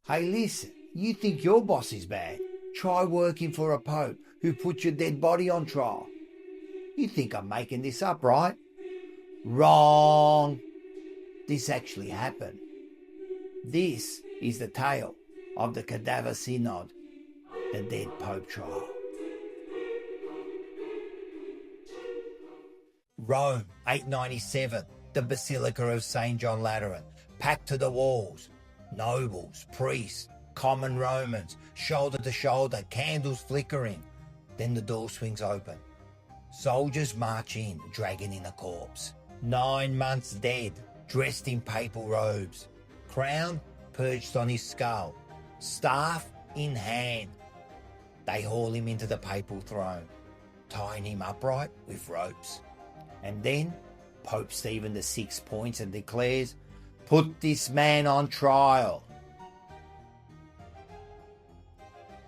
Hey listen, you think your boss is bad? Try working for a pope who put your dead body on trial. You think I'm making this up, right? Wrong. This actually happened. This is the tale of the Cadaver Synod, the dead pope trial. Rome, 897, the Basilica of St. John Lateran, packed to the walls. Nobles, priests, common Romans, shoulder to shoulder, candles flickering. Then the door swings open. Soldiers march in, dragging in a corpse. 9 months dead, dressed in papal robes. Crown perched on his skull, staff in hand. They haul him into the papal throne, tying him upright with ropes. And then Pope Stephen VI points and declares, "Put this man on trial."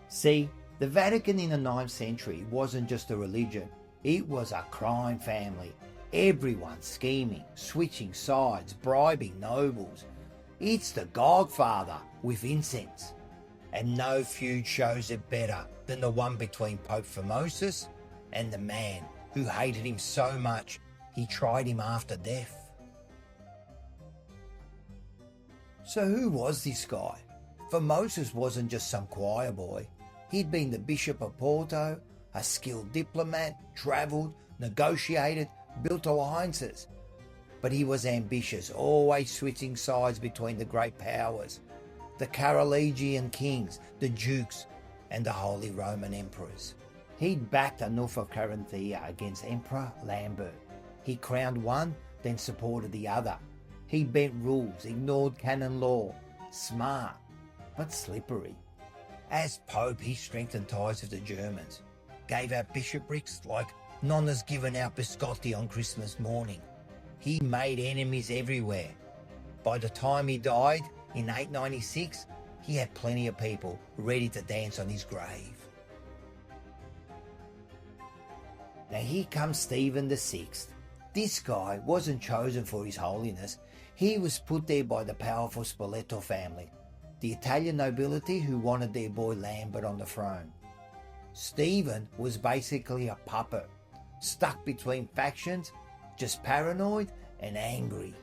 See, the Vatican in the 9th century wasn't just a religion, it was a crime family. Everyone scheming, switching sides, bribing nobles. It's the Godfather with incense. And no feud shows it better than the one between Pope Formosus and the man who hated him so much he tried him after death. So who was this guy? Formosus wasn't just some choir boy. He'd been the Bishop of Porto, a skilled diplomat, travelled, negotiated, built alliances. But he was ambitious, always switching sides between the great powers, the Carolingian kings, the dukes, and the Holy Roman emperors. He'd backed Enough of Carinthia against Emperor Lambert. He crowned one, then supported the other. He bent rules, ignored canon law. Smart, but slippery. As Pope, he strengthened ties with the Germans, gave out bishoprics like nonna's given out biscotti on Christmas morning. He made enemies everywhere. By the time he died in 896, he had plenty of people ready to dance on his grave. Now here comes Stephen VI. This guy wasn't chosen for his holiness. He was put there by the powerful Spoleto family, the Italian nobility who wanted their boy Lambert on the throne. Stephen was basically a puppet, stuck between factions, just paranoid and angry.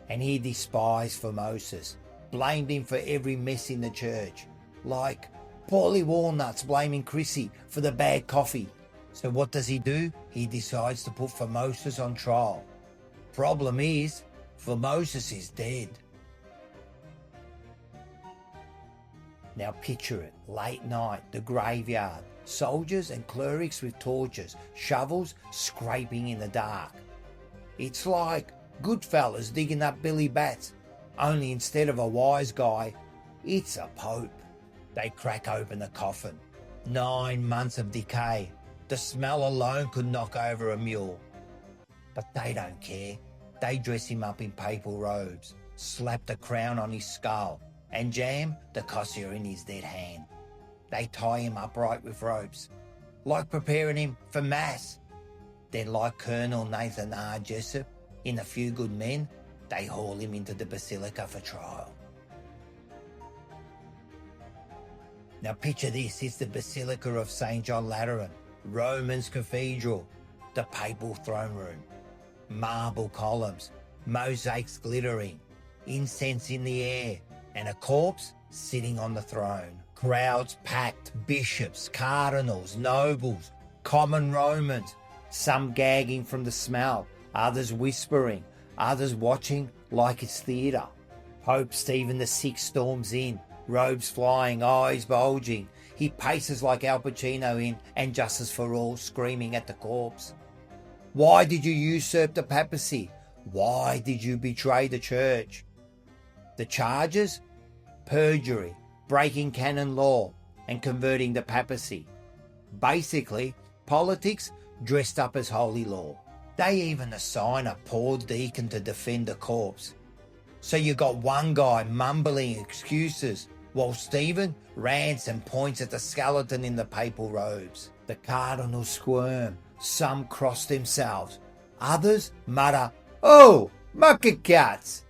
And he despised Formosus, blamed him for every mess in the church, like Paulie Walnuts blaming Chrissy for the bad coffee. So what does he do? He decides to put Formosus on trial. Problem is, Formosus is dead. Now picture it, late night, the graveyard, soldiers and clerics with torches, shovels scraping in the dark. It's like Goodfellas digging up Billy Bats, only instead of a wise guy, it's a pope. They crack open the coffin. 9 months of decay. The smell alone could knock over a mule. But they don't care. They dress him up in papal robes, slap the crown on his skull, and jam the cossier in his dead hand. They tie him upright with ropes, like preparing him for mass. Then, like Colonel Nathan R. Jessup in A Few Good Men, they haul him into the Basilica for trial. Now picture this, it's the Basilica of St. John Lateran, Roman's cathedral, the papal throne room. Marble columns, mosaics glittering, incense in the air, and a corpse sitting on the throne. Crowds packed, bishops, cardinals, nobles, common Romans, some gagging from the smell, others whispering, others watching like it's theatre. Pope Stephen VI storms in, robes flying, eyes bulging. He paces like Al Pacino in And Justice for All, screaming at the corpse. Why did you usurp the papacy? Why did you betray the church? The charges? Perjury, breaking canon law, and converting the papacy. Basically, politics dressed up as holy law. They even assign a poor deacon to defend the corpse. So you got one guy mumbling excuses while Stephen rants and points at the skeleton in the papal robes. The cardinals squirm, some cross themselves, others mutter, "Oh, mucker cats!"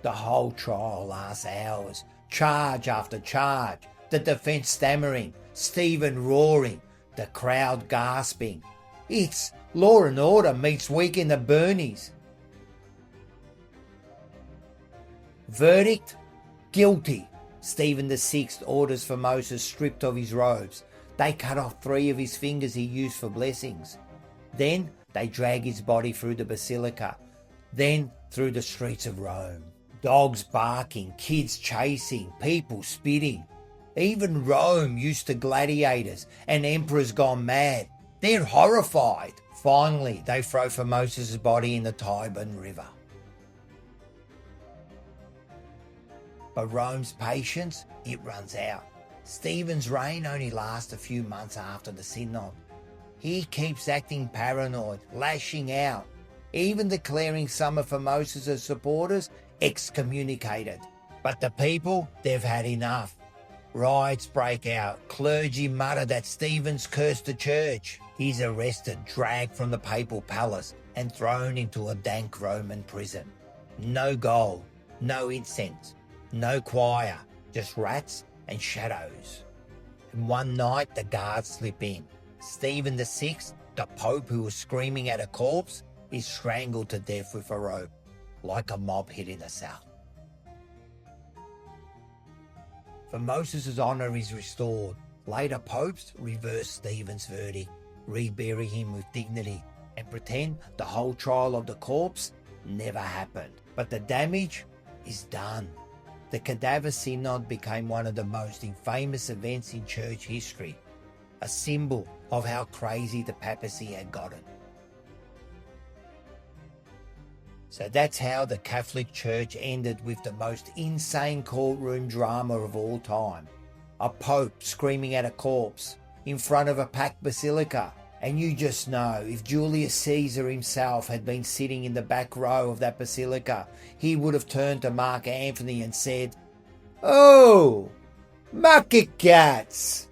The whole trial lasts hours. Charge after charge, the defence stammering, Stephen roaring, the crowd gasping. It's Law and Order meets Weekend at Bernie's. Verdict? Guilty. Stephen VI orders Formosus stripped of his robes. They cut off 3 of his fingers he used for blessings. Then they drag his body through the basilica, then through the streets of Rome. Dogs barking, kids chasing, people spitting. Even Rome, used to gladiators and emperors gone mad, they're horrified. Finally, they throw Formosus' body in the Tiber River. But Rome's patience, it runs out. Stephen's reign only lasts a few months after the Synod. He keeps acting paranoid, lashing out, even declaring some of Formosus' supporters excommunicated. But the people, they've had enough. Riots break out, clergy mutter that Stephen's cursed the church. He's arrested, dragged from the papal palace and thrown into a dank Roman prison. No gold, no incense, no choir, just rats and shadows. And one night the guards slip in. Stephen VI, the Pope who was screaming at a corpse, is strangled to death with a rope, like a mob hit in the south. Formosus' honour is restored. Later popes reverse Stephen's verdict, rebury him with dignity, and pretend the whole trial of the corpse never happened. But the damage is done. The Cadaver Synod became one of the most infamous events in church history, a symbol of how crazy the papacy had gotten. So that's how the Catholic Church ended with the most insane courtroom drama of all time. A pope screaming at a corpse in front of a packed basilica. And you just know, if Julius Caesar himself had been sitting in the back row of that basilica, he would have turned to Mark Antony and said, "Oh, mucky cats!"